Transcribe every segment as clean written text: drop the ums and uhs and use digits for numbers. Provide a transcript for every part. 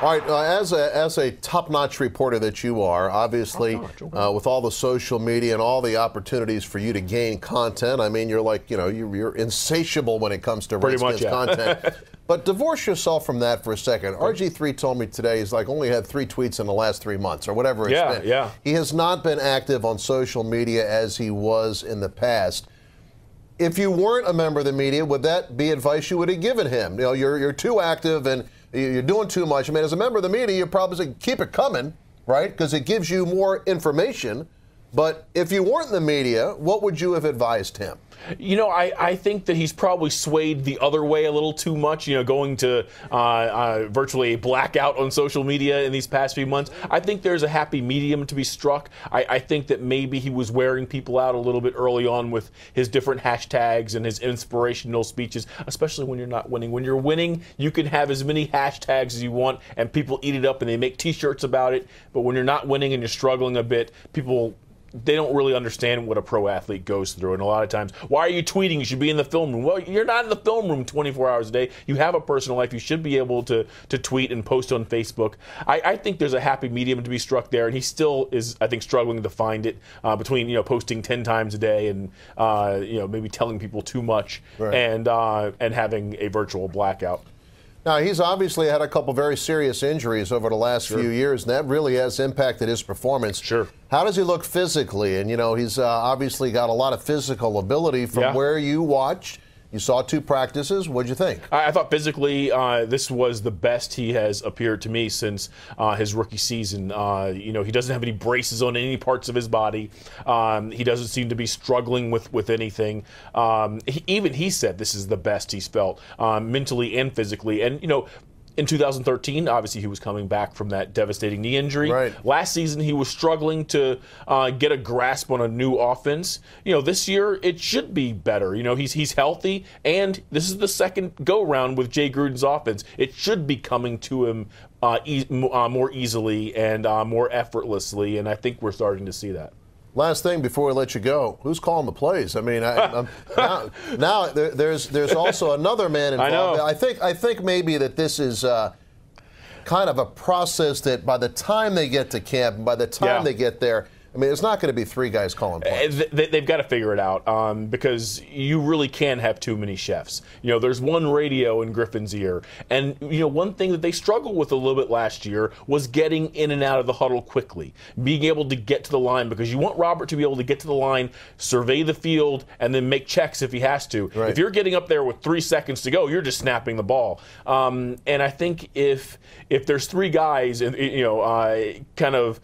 All right, as a top-notch reporter that you are, obviously, with all the social media and all the opportunities for you to gain content, I mean, you're like, you're insatiable when it comes to Redskins content. But divorce yourself from that for a second. RG3 told me today he's only had 3 tweets in the last 3 months or whatever it's been. Yeah. He has not been active on social media as he was in the past. If you weren't a member of the media, would that be advice you would have given him? You're too active and you're doing too much. I mean, as a member of the media, you probably say, keep it coming, right? Because it gives you more information. But if you weren't in the media, what would you have advised him? I think that he's probably swayed the other way a little too much, going to virtually a blackout on social media in these past few months. I think there's a happy medium to be struck. I think that maybe he was wearing people out a little bit early on with his different hashtags and his inspirational speeches, especially when you're not winning. When you're winning, you can have as many hashtags as you want, and people eat it up and they make T-shirts about it. But when you're not winning and you're struggling a bit, they don't really understand what a pro athlete goes through. And a lot of times, why are you tweeting? You should be in the film room. Well, you're not in the film room 24 hours a day. You have a personal life. You should be able to tweet and post on Facebook. I think there's a happy medium to be struck there, and he still is, I think, struggling to find it between posting 10 times a day and maybe telling people too much, right, and having a virtual blackout. Now, he's obviously had a couple very serious injuries over the last few years, and that really has impacted his performance. Sure. How does he look physically? And, he's obviously got a lot of physical ability from where you watched. You saw 2 practices. What'd you think? I thought physically this was the best he has appeared to me since his rookie season. He doesn't have any braces on any parts of his body. He doesn't seem to be struggling with anything. Even he said this is the best he's felt mentally and physically. And, in 2013, obviously, he was coming back from that devastating knee injury. Right. Last season, he was struggling to get a grasp on a new offense. This year, it should be better. He's healthy, and this is the second go-round with Jay Gruden's offense. It should be coming to him more easily and more effortlessly, and I think we're starting to see that. Last thing before we let you go, who's calling the plays? I mean, now there's also another man involved. I think maybe that this is kind of a process that by the time they get to camp and by the time they get there, I mean, it's not going to be 3 guys calling plays. They've got to figure it out because you really can't have too many chefs. There's one radio in Griffin's ear. And, one thing that they struggled with a little bit last year was getting in and out of the huddle quickly, being able to get to the line, because you want Robert to be able to get to the line, survey the field, and then make checks if he has to. Right. If you're getting up there with 3 seconds to go, you're just snapping the ball. And I think if there's 3 guys, kind of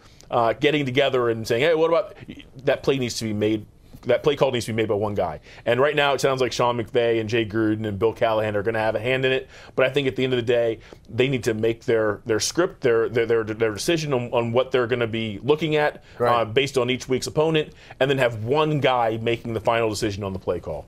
getting together and saying, hey, what about that play needs to be made? That play call needs to be made by one guy. And right now it sounds like Sean McVay and Jay Gruden and Bill Callahan are going to have a hand in it. But I think at the end of the day, they need to make their script, their decision on what they're going to be looking at based on each week's opponent, and then have one guy making the final decision on the play call.